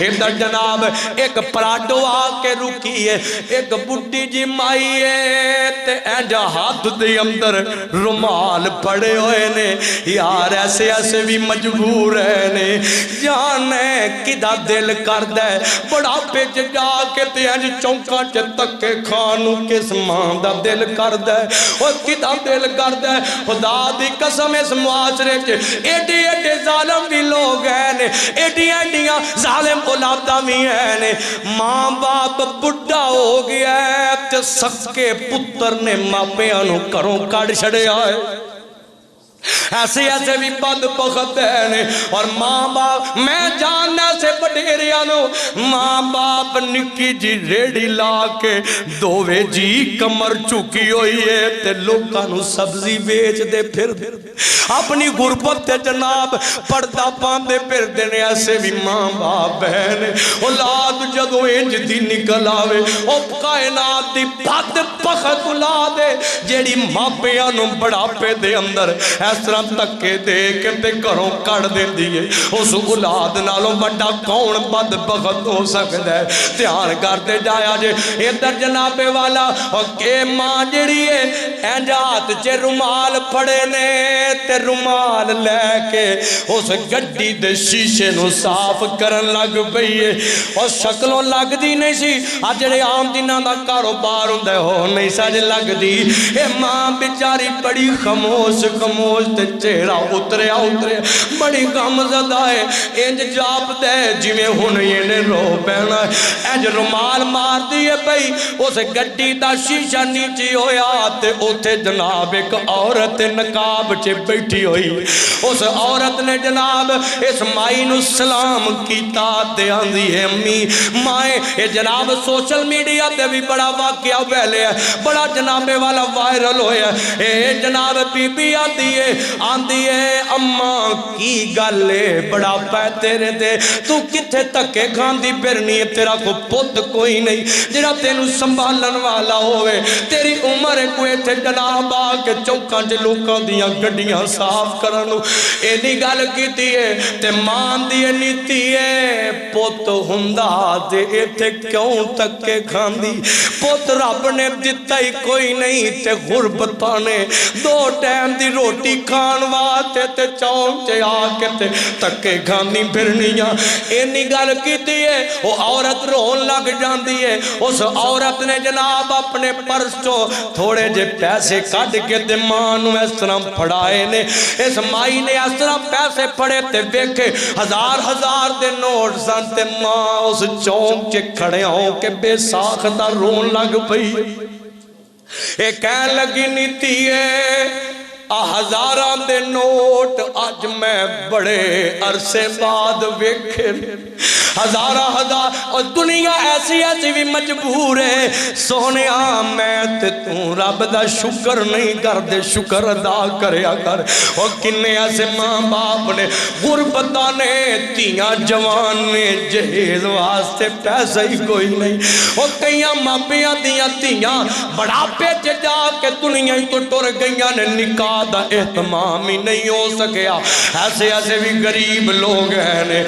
ادھر جناب ایک پراڈو آ کے رکی ہے، ایک بڈی جی مائی ہے تے اینجا ہاتھ دے اندر رومال پڑے ہوئے نے، یار ایسے ایسے بھی مجبور ہے نے، جانے کدا دل کر دے بڑا پیچ جا کے تے اینج چونکا چے تکے کھانو کس ماں دا دل کر دے، اور کدا دل کر دے، خدا دی قسم اس معاشرے چے ایڈے ایڈے ظالم بھی لوگ ہیں نے، ایڈی ایڈیاں ظالم اولادہ بھی ہیں نے، ماں باپ بڑھا ہو گیا ہے تے سکے پتر نے ماں پیانو کروں کڑ چھڑے آئے، ایسے ایسے بھی بدبخت ہیں، اور ماں باپ میں جاننا سے بڑھیریانو ماں باپ نکی جی ریڑی لا کے دووے جی کمر چکی ہوئی ہے تے لوکانو سبزی بیچ دے پھر اپنی غربت تے جناب پردہ پاندے پھر دینے، ایسے بھی ماں باپ ہیں، اولاد جدو انج دی نکل آوے او کائنات دی بدبخت اولاد ہے جیڑی ماں پیانو بڑا پہ دے اندر اس طرح تکے دے کے تے گھروں کڑ دے دیئے، اس اولاد نالوں بڑا کون بدبخت ہو سکتا ہے، دھیان کرتے جایا جے ادھر جناب والا کہ ماں جڑی ہے اینجات چے رومال پڑے نے تے رومال لے کے اس گڈی دے شیشے نو صاف کرن لگ پئی ہے، اور شکلوں لگ دی نہیں سی اجڑے عام دنوں دا کاروبار ہوندے ہو نہیں سج لگ دی، اے ماں بیچاری بڑی خاموش خاموش تے چہرہ اتریا بڑی غم زدہ ہے، انج جاپ دے جویں ہن یہ رو پینا ہے، انج رومال مار دیے بھئی اس گڈی دا شیشہ نیچے ہویا تے اوتھے جناب ایک عورت نقاب چے بیٹھی ہوئی، اس عورت نے جناب اس مائی نو سلام کیتا تے آندھی ہے امی مائیں، یہ جناب سوشل میڈیا تے بھی بڑا واقعہ پہلے ہے، بڑا جناب والا وائرل ہویا ہے، اے جناب بی بی آندھی ہے اماں کی گالے بڑا پہ تیرے دے تو کتھے تکے کھاندی پھرنی ہے، تیرا کو پت کوئی نہیں جڑا تینو سنبھالن والا ہوئے، تیری عمر کوئی تھے جناب آکے چوکاں جے لوکاں دیاں گڈیاں صاف کرنو، اینی گال کی دیئے تے مان دیئے نیتی ہے پت ہندہ دے ایتھے کیوں تکے کھاندی، پت رب نے دیتا ہی کوئی نہیں تے غربتانے دو ٹائم دی روٹی کھان واتے تے چونچے آکے تے تکے کھانی پھرنیاں، اینی گل کی دیئے وہ عورت رون لگ جان دیئے، اس عورت نے جناب اپنے پرسوں تھوڑے جے پیسے کٹ کے تے مانو اس طرح پڑھائے نے، اس مائی نے اس طرح پیسے پڑھے تے بیکھے ہزار ہزار دے نوٹ سن تے ماں اس چونچے کھڑے ہوں کے بے ساختہ رون لگ پئی، ایک کہن لگی نیتی ہے ہزاران دے نوٹ آج میں بڑے عرصے بعد ویکھے، ہزارہ اور دنیا ایسی ایسی بھی مجبور ہے، سونیا میں تے تو رب دا شکر نہیں کر دے، شکر ادا کریا کر، اور کنے ایسے ماں باپ نے غربتہ نے تیاں جوان نے جہیز واسطے پیسہ ہی کوئی نہیں، اور کئیاں ماں پیاں تیاں بڑا پیچ جا کے دنیا ہی تو ٹر گئیاں نے نکاح دا اہتمام ہی نہیں ہو سکیا، ایسے ایسے بھی غریب لوگ ہیں